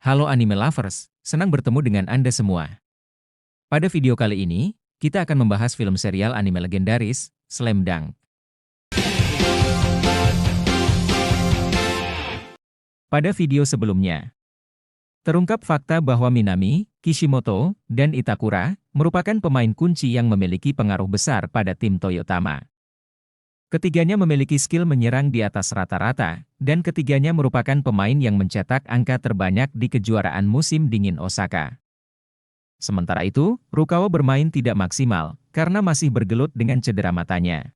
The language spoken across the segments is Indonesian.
Halo anime lovers, senang bertemu dengan Anda semua. Pada video kali ini, kita akan membahas film serial anime legendaris, Slam Dunk. Pada video sebelumnya, terungkap fakta bahwa Minami, Kishimoto, dan Itakura merupakan pemain kunci yang memiliki pengaruh besar pada tim Toyotama. Ketiganya memiliki skill menyerang di atas rata-rata, dan ketiganya merupakan pemain yang mencetak angka terbanyak di kejuaraan musim dingin Osaka. Sementara itu, Rukawa bermain tidak maksimal, karena masih bergelut dengan cedera matanya.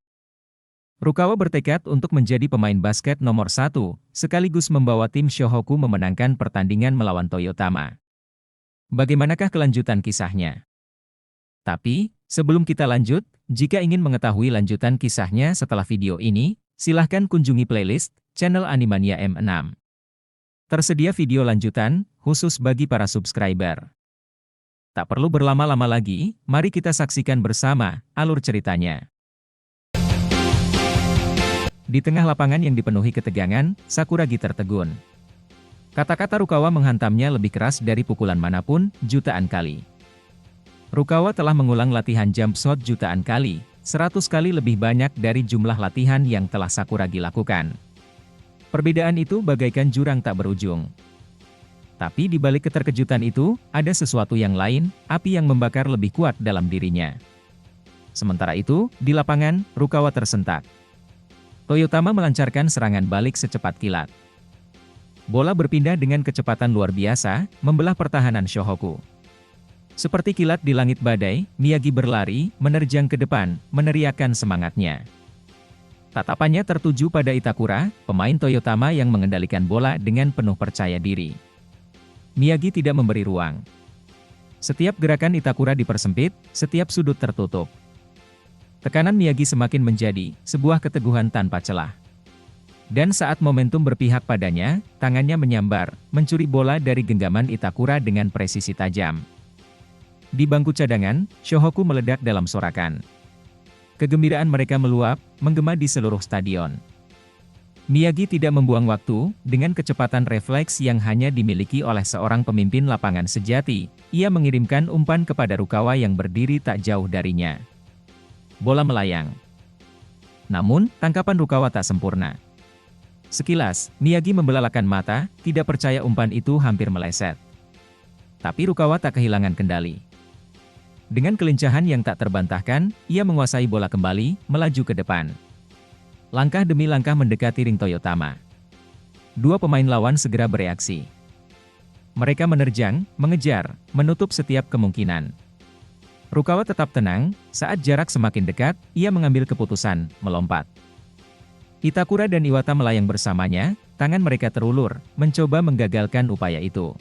Rukawa bertekad untuk menjadi pemain basket nomor 1, sekaligus membawa tim Shohoku memenangkan pertandingan melawan Toyotama. Bagaimanakah kelanjutan kisahnya? Tapi, sebelum kita lanjut, jika ingin mengetahui lanjutan kisahnya setelah video ini, silahkan kunjungi playlist channel Animania M6. Tersedia video lanjutan, khusus bagi para subscriber. Tak perlu berlama-lama lagi, mari kita saksikan bersama alur ceritanya. Di tengah lapangan yang dipenuhi ketegangan, Sakuragi tertegun. Kata-kata Rukawa menghantamnya lebih keras dari pukulan manapun, jutaan kali. Rukawa telah mengulang latihan jump shot jutaan kali, 100 kali lebih banyak dari jumlah latihan yang telah Sakuragi lakukan. Perbedaan itu bagaikan jurang tak berujung. Tapi di balik keterkejutan itu, ada sesuatu yang lain, api yang membakar lebih kuat dalam dirinya. Sementara itu, di lapangan, Rukawa tersentak. Toyotama melancarkan serangan balik secepat kilat. Bola berpindah dengan kecepatan luar biasa, membelah pertahanan Shohoku. Seperti kilat di langit badai, Miyagi berlari, menerjang ke depan, meneriakkan semangatnya. Tatapannya tertuju pada Itakura, pemain Toyotama yang mengendalikan bola dengan penuh percaya diri. Miyagi tidak memberi ruang. Setiap gerakan Itakura dipersempit, setiap sudut tertutup. Tekanan Miyagi semakin menjadi sebuah keteguhan tanpa celah. Dan saat momentum berpihak padanya, tangannya menyambar, mencuri bola dari genggaman Itakura dengan presisi tajam. Di bangku cadangan, Shohoku meledak dalam sorakan. Kegembiraan mereka meluap, menggema di seluruh stadion. Miyagi tidak membuang waktu, dengan kecepatan refleks yang hanya dimiliki oleh seorang pemimpin lapangan sejati, ia mengirimkan umpan kepada Rukawa yang berdiri tak jauh darinya. Bola melayang. Namun, tangkapan Rukawa tak sempurna. Sekilas, Miyagi membelalakan mata, tidak percaya umpan itu hampir meleset. Tapi Rukawa tak kehilangan kendali. Dengan kelincahan yang tak terbantahkan, ia menguasai bola kembali, melaju ke depan. Langkah demi langkah mendekati ring Toyotama. Dua pemain lawan segera bereaksi. Mereka menerjang, mengejar, menutup setiap kemungkinan. Rukawa tetap tenang, saat jarak semakin dekat, ia mengambil keputusan, melompat. Itakura dan Iwata melayang bersamanya, tangan mereka terulur, mencoba menggagalkan upaya itu.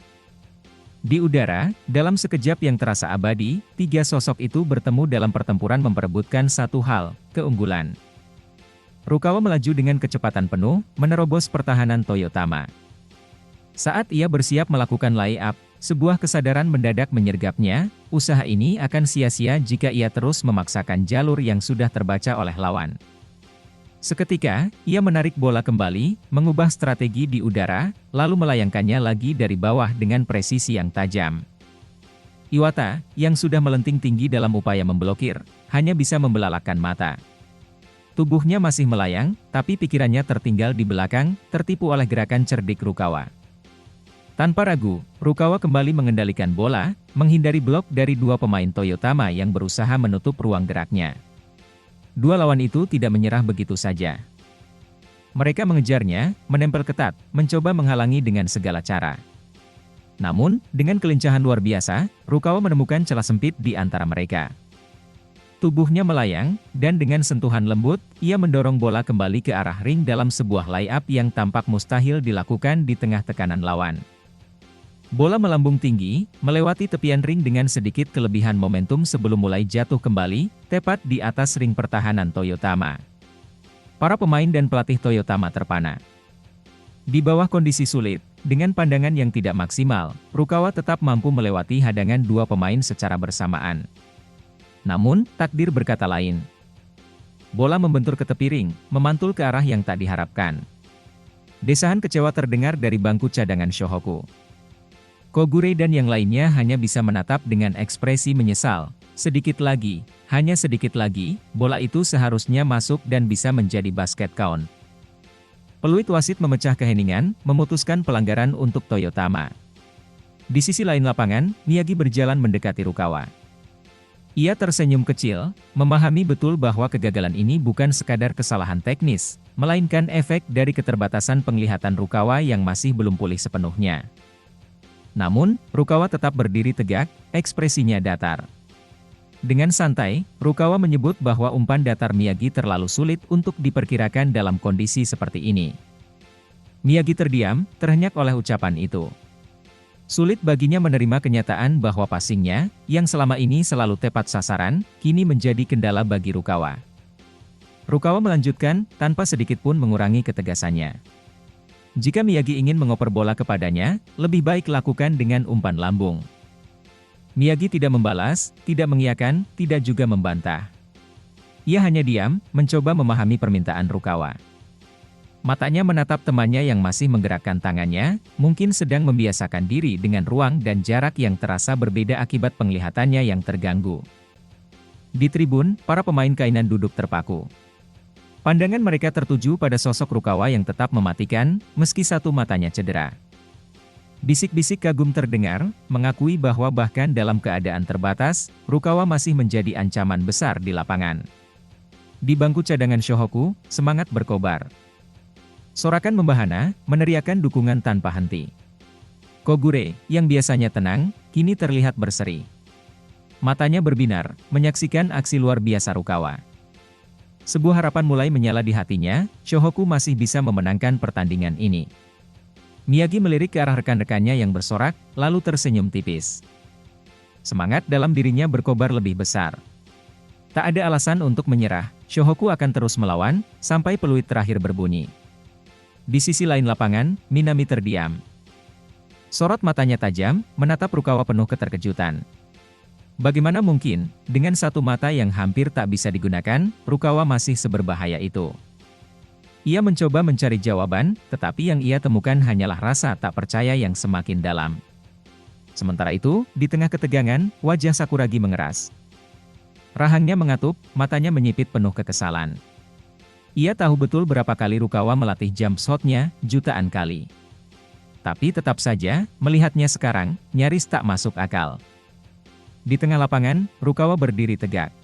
Di udara, dalam sekejap yang terasa abadi, tiga sosok itu bertemu dalam pertempuran memperebutkan satu hal, keunggulan. Rukawa melaju dengan kecepatan penuh, menerobos pertahanan Toyotama. Saat ia bersiap melakukan layup, sebuah kesadaran mendadak menyergapnya, usaha ini akan sia-sia jika ia terus memaksakan jalur yang sudah terbaca oleh lawan. Seketika, ia menarik bola kembali, mengubah strategi di udara, lalu melayangkannya lagi dari bawah dengan presisi yang tajam. Iwata, yang sudah melenting tinggi dalam upaya memblokir, hanya bisa membelalakan mata. Tubuhnya masih melayang, tapi pikirannya tertinggal di belakang, tertipu oleh gerakan cerdik Rukawa. Tanpa ragu, Rukawa kembali mengendalikan bola, menghindari blok dari dua pemain Toyotama yang berusaha menutup ruang geraknya. Dua lawan itu tidak menyerah begitu saja. Mereka mengejarnya, menempel ketat, mencoba menghalangi dengan segala cara. Namun, dengan kelincahan luar biasa, Rukawa menemukan celah sempit di antara mereka. Tubuhnya melayang, dan dengan sentuhan lembut, ia mendorong bola kembali ke arah ring dalam sebuah layup yang tampak mustahil dilakukan di tengah tekanan lawan. Bola melambung tinggi, melewati tepian ring dengan sedikit kelebihan momentum sebelum mulai jatuh kembali, tepat di atas ring pertahanan Toyotama. Para pemain dan pelatih Toyotama terpana. Di bawah kondisi sulit, dengan pandangan yang tidak maksimal, Rukawa tetap mampu melewati hadangan dua pemain secara bersamaan. Namun, takdir berkata lain. Bola membentur ke tepi ring, memantul ke arah yang tak diharapkan. Desahan kecewa terdengar dari bangku cadangan Shohoku. Kogure dan yang lainnya hanya bisa menatap dengan ekspresi menyesal. Sedikit lagi, hanya sedikit lagi, bola itu seharusnya masuk dan bisa menjadi basket count. Peluit wasit memecah keheningan, memutuskan pelanggaran untuk Toyotama. Di sisi lain lapangan, Miyagi berjalan mendekati Rukawa. Ia tersenyum kecil, memahami betul bahwa kegagalan ini bukan sekadar kesalahan teknis, melainkan efek dari keterbatasan penglihatan Rukawa yang masih belum pulih sepenuhnya. Namun, Rukawa tetap berdiri tegak, ekspresinya datar. Dengan santai, Rukawa menyebut bahwa umpan datar Miyagi terlalu sulit untuk diperkirakan dalam kondisi seperti ini. Miyagi terdiam, terhenyak oleh ucapan itu. Sulit baginya menerima kenyataan bahwa passingnya, yang selama ini selalu tepat sasaran, kini menjadi kendala bagi Rukawa. Rukawa melanjutkan, tanpa sedikit pun mengurangi ketegasannya. Jika Miyagi ingin mengoper bola kepadanya, lebih baik lakukan dengan umpan lambung. Miyagi tidak membalas, tidak mengiyakan, tidak juga membantah. Ia hanya diam, mencoba memahami permintaan Rukawa. Matanya menatap temannya yang masih menggerakkan tangannya, mungkin sedang membiasakan diri dengan ruang dan jarak yang terasa berbeda akibat penglihatannya yang terganggu. Di tribun, para pemain kainan duduk terpaku. Pandangan mereka tertuju pada sosok Rukawa yang tetap mematikan, meski satu matanya cedera. Bisik-bisik kagum terdengar, mengakui bahwa bahkan dalam keadaan terbatas, Rukawa masih menjadi ancaman besar di lapangan. Di bangku cadangan Shohoku, semangat berkobar. Sorakan membahana, meneriakan dukungan tanpa henti. Kogure, yang biasanya tenang, kini terlihat berseri. Matanya berbinar, menyaksikan aksi luar biasa Rukawa. Sebuah harapan mulai menyala di hatinya, Shohoku masih bisa memenangkan pertandingan ini. Miyagi melirik ke arah rekan-rekannya yang bersorak, lalu tersenyum tipis. Semangat dalam dirinya berkobar lebih besar. Tak ada alasan untuk menyerah, Shohoku akan terus melawan, sampai peluit terakhir berbunyi. Di sisi lain lapangan, Minami terdiam. Sorot matanya tajam, menatap Rukawa penuh keterkejutan. Bagaimana mungkin, dengan satu mata yang hampir tak bisa digunakan, Rukawa masih seberbahaya itu? Ia mencoba mencari jawaban, tetapi yang ia temukan hanyalah rasa tak percaya yang semakin dalam. Sementara itu, di tengah ketegangan, wajah Sakuragi mengeras. Rahangnya mengatup, matanya menyipit penuh kekesalan. Ia tahu betul berapa kali Rukawa melatih jump shot-nya, jutaan kali. Tapi tetap saja, melihatnya sekarang, nyaris tak masuk akal. Di tengah lapangan, Rukawa berdiri tegak.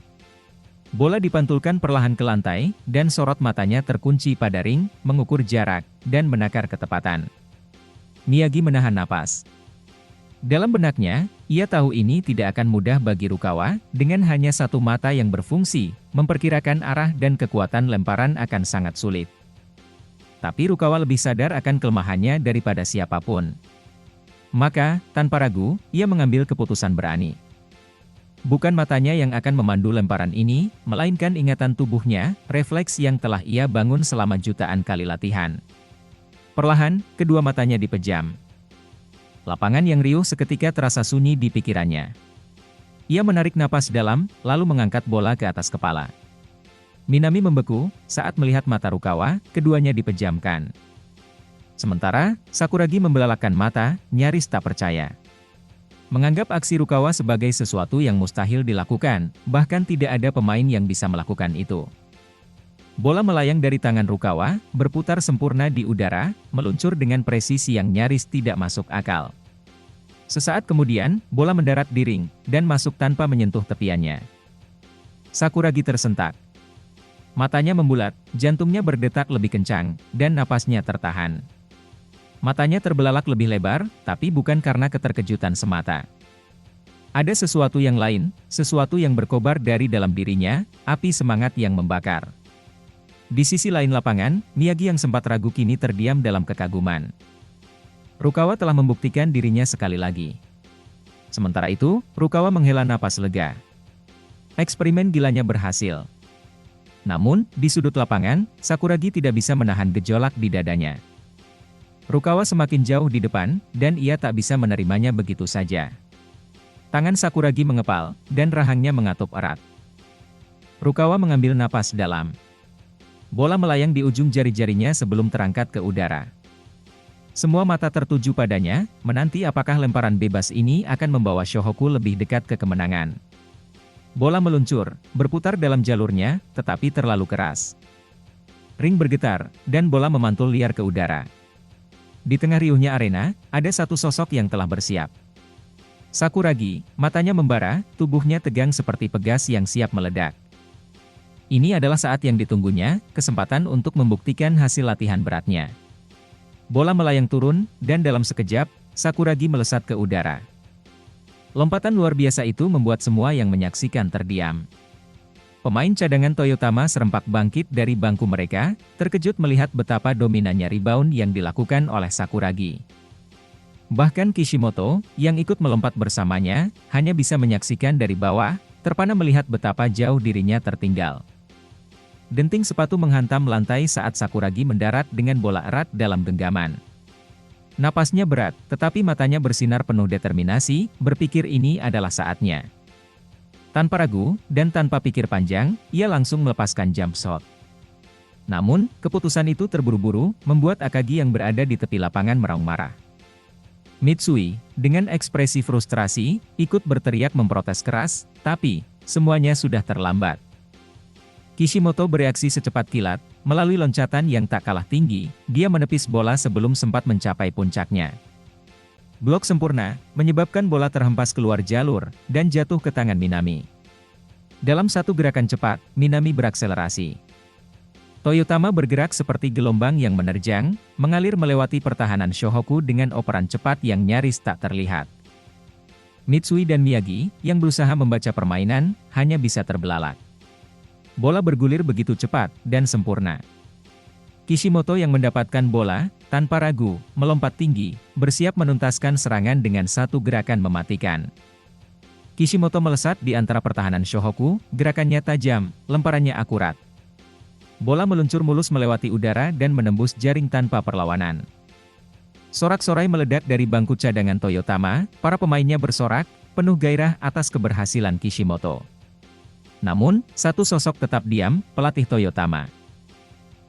Bola dipantulkan perlahan ke lantai, dan sorot matanya terkunci pada ring, mengukur jarak, dan menakar ketepatan. Miyagi menahan napas. Dalam benaknya, ia tahu ini tidak akan mudah bagi Rukawa, dengan hanya satu mata yang berfungsi, memperkirakan arah dan kekuatan lemparan akan sangat sulit. Tapi Rukawa lebih sadar akan kelemahannya daripada siapapun. Maka, tanpa ragu, ia mengambil keputusan berani. Bukan matanya yang akan memandu lemparan ini, melainkan ingatan tubuhnya, refleks yang telah ia bangun selama jutaan kali latihan. Perlahan, kedua matanya dipejam. Lapangan yang riuh seketika terasa sunyi di pikirannya. Ia menarik napas dalam, lalu mengangkat bola ke atas kepala. Minami membeku, saat melihat mata Rukawa, keduanya dipejamkan. Sementara, Sakuragi membelalakan mata, nyaris tak percaya. Menganggap aksi Rukawa sebagai sesuatu yang mustahil dilakukan, bahkan tidak ada pemain yang bisa melakukan itu. Bola melayang dari tangan Rukawa, berputar sempurna di udara, meluncur dengan presisi yang nyaris tidak masuk akal. Sesaat kemudian, bola mendarat di ring, dan masuk tanpa menyentuh tepiannya. Sakuragi tersentak. Matanya membulat, jantungnya berdetak lebih kencang, dan napasnya tertahan. Matanya terbelalak lebih lebar, tapi bukan karena keterkejutan semata. Ada sesuatu yang lain, sesuatu yang berkobar dari dalam dirinya, api semangat yang membakar. Di sisi lain lapangan, Miyagi yang sempat ragu kini terdiam dalam kekaguman. Rukawa telah membuktikan dirinya sekali lagi. Sementara itu, Rukawa menghela napas lega. Eksperimen gilanya berhasil. Namun, di sudut lapangan, Sakuragi tidak bisa menahan gejolak di dadanya. Rukawa semakin jauh di depan, dan ia tak bisa menerimanya begitu saja. Tangan Sakuragi mengepal, dan rahangnya mengatup erat. Rukawa mengambil napas dalam. Bola melayang di ujung jari-jarinya sebelum terangkat ke udara. Semua mata tertuju padanya, menanti apakah lemparan bebas ini akan membawa Shohoku lebih dekat ke kemenangan. Bola meluncur, berputar dalam jalurnya, tetapi terlalu keras. Ring bergetar, dan bola memantul liar ke udara. Di tengah riuhnya arena, ada satu sosok yang telah bersiap. Sakuragi, matanya membara, tubuhnya tegang seperti pegas yang siap meledak. Ini adalah saat yang ditunggunya, kesempatan untuk membuktikan hasil latihan beratnya. Bola melayang turun, dan dalam sekejap, Sakuragi melesat ke udara. Lompatan luar biasa itu membuat semua yang menyaksikan terdiam. Pemain cadangan Toyotama serempak bangkit dari bangku mereka, terkejut melihat betapa dominannya rebound yang dilakukan oleh Sakuragi. Bahkan Kishimoto, yang ikut melompat bersamanya, hanya bisa menyaksikan dari bawah, terpana melihat betapa jauh dirinya tertinggal. Denting sepatu menghantam lantai saat Sakuragi mendarat dengan bola erat dalam genggaman. Napasnya berat, tetapi matanya bersinar penuh determinasi, berpikir ini adalah saatnya. Tanpa ragu, dan tanpa pikir panjang, ia langsung melepaskan jump shot. Namun, keputusan itu terburu-buru, membuat Akagi yang berada di tepi lapangan meraung marah. Mitsui, dengan ekspresi frustrasi, ikut berteriak memprotes keras, tapi, semuanya sudah terlambat. Kishimoto bereaksi secepat kilat, melalui loncatan yang tak kalah tinggi, dia menepis bola sebelum sempat mencapai puncaknya. Blok sempurna, menyebabkan bola terhempas keluar jalur, dan jatuh ke tangan Minami. Dalam satu gerakan cepat, Minami berakselerasi. Toyotama bergerak seperti gelombang yang menerjang, mengalir melewati pertahanan Shohoku dengan operan cepat yang nyaris tak terlihat. Mitsui dan Miyagi, yang berusaha membaca permainan, hanya bisa terbelalak. Bola bergulir begitu cepat dan sempurna. Kishimoto yang mendapatkan bola, tanpa ragu, melompat tinggi, bersiap menuntaskan serangan dengan satu gerakan mematikan. Kishimoto melesat di antara pertahanan Shohoku, gerakannya tajam, lemparannya akurat. Bola meluncur mulus melewati udara dan menembus jaring tanpa perlawanan. Sorak-sorai meledak dari bangku cadangan Toyotama, para pemainnya bersorak, penuh gairah atas keberhasilan Kishimoto. Namun, satu sosok tetap diam, pelatih Toyotama.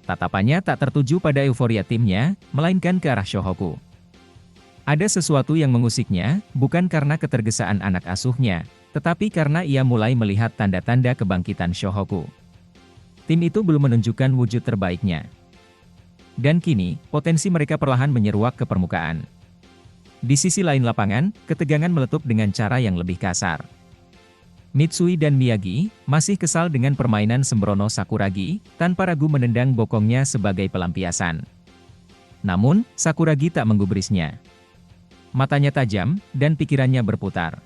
Tatapannya tak tertuju pada euforia timnya, melainkan ke arah Shohoku. Ada sesuatu yang mengusiknya, bukan karena ketergesaan anak asuhnya, tetapi karena ia mulai melihat tanda-tanda kebangkitan Shohoku. Tim itu belum menunjukkan wujud terbaiknya. Dan kini, potensi mereka perlahan menyeruak ke permukaan. Di sisi lain lapangan, ketegangan meletup dengan cara yang lebih kasar. Mitsui dan Miyagi, masih kesal dengan permainan sembrono Sakuragi, tanpa ragu menendang bokongnya sebagai pelampiasan. Namun, Sakuragi tak menggubrisnya. Matanya tajam, dan pikirannya berputar.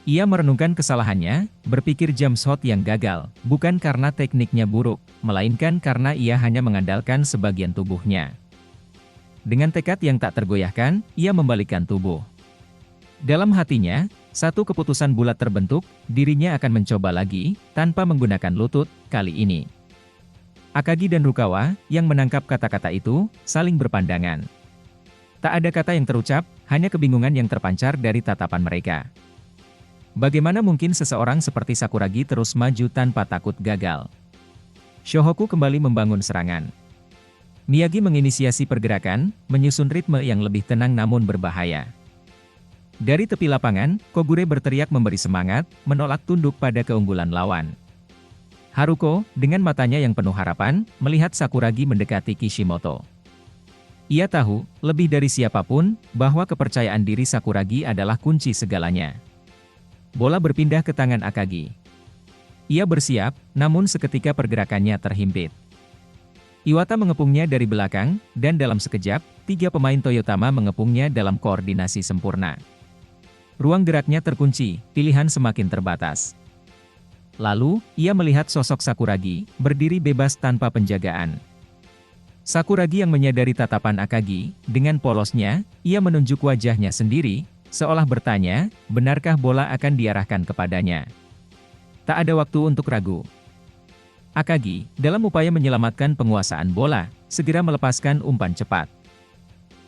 Ia merenungkan kesalahannya, berpikir jump shot yang gagal, bukan karena tekniknya buruk, melainkan karena ia hanya mengandalkan sebagian tubuhnya. Dengan tekad yang tak tergoyahkan, ia membalikkan tubuh. Dalam hatinya, satu keputusan bulat terbentuk, dirinya akan mencoba lagi, tanpa menggunakan lutut, kali ini. Akagi dan Rukawa, yang menangkap kata-kata itu, saling berpandangan. Tak ada kata yang terucap, hanya kebingungan yang terpancar dari tatapan mereka. Bagaimana mungkin seseorang seperti Sakuragi terus maju tanpa takut gagal? Shohoku kembali membangun serangan. Miyagi menginisiasi pergerakan, menyusun ritme yang lebih tenang namun berbahaya. Dari tepi lapangan, Kogure berteriak memberi semangat, menolak tunduk pada keunggulan lawan. Haruko, dengan matanya yang penuh harapan, melihat Sakuragi mendekati Kishimoto. Ia tahu, lebih dari siapapun, bahwa kepercayaan diri Sakuragi adalah kunci segalanya. Bola berpindah ke tangan Akagi. Ia bersiap, namun seketika pergerakannya terhimpit. Iwata mengepungnya dari belakang, dan dalam sekejap, tiga pemain Toyotama mengepungnya dalam koordinasi sempurna. Ruang geraknya terkunci, pilihan semakin terbatas. Lalu, ia melihat sosok Sakuragi, berdiri bebas tanpa penjagaan. Sakuragi yang menyadari tatapan Akagi, dengan polosnya, ia menunjuk wajahnya sendiri, seolah bertanya, benarkah bola akan diarahkan kepadanya? Tak ada waktu untuk ragu. Akagi, dalam upaya menyelamatkan penguasaan bola, segera melepaskan umpan cepat.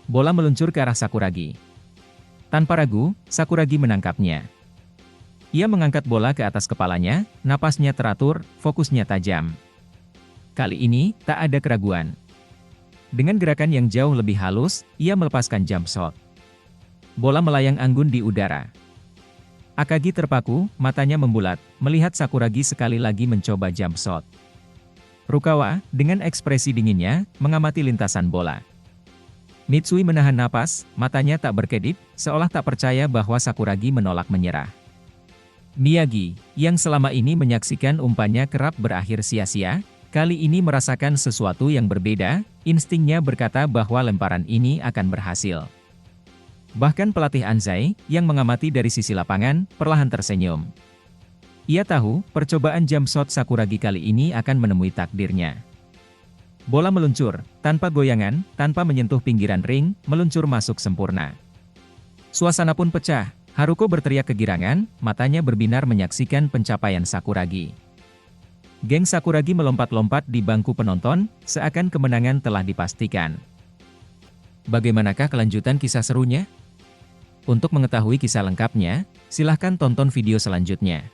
Bola meluncur ke arah Sakuragi. Tanpa ragu, Sakuragi menangkapnya. Ia mengangkat bola ke atas kepalanya, napasnya teratur, fokusnya tajam. Kali ini, tak ada keraguan. Dengan gerakan yang jauh lebih halus, ia melepaskan jump shot. Bola melayang anggun di udara. Akagi terpaku, matanya membulat, melihat Sakuragi sekali lagi mencoba jump shot. Rukawa, dengan ekspresi dinginnya, mengamati lintasan bola. Mitsui menahan napas, matanya tak berkedip, seolah tak percaya bahwa Sakuragi menolak menyerah. Miyagi, yang selama ini menyaksikan umpannya kerap berakhir sia-sia, kali ini merasakan sesuatu yang berbeda, instingnya berkata bahwa lemparan ini akan berhasil. Bahkan pelatih Anzai, yang mengamati dari sisi lapangan, perlahan tersenyum. Ia tahu, percobaan jump shot Sakuragi kali ini akan menemui takdirnya. Bola meluncur, tanpa goyangan, tanpa menyentuh pinggiran ring, meluncur masuk sempurna. Suasana pun pecah, Haruko berteriak kegirangan, matanya berbinar menyaksikan pencapaian Sakuragi. Geng Sakuragi melompat-lompat di bangku penonton, seakan kemenangan telah dipastikan. Bagaimanakah kelanjutan kisah serunya? Untuk mengetahui kisah lengkapnya, silahkan tonton video selanjutnya.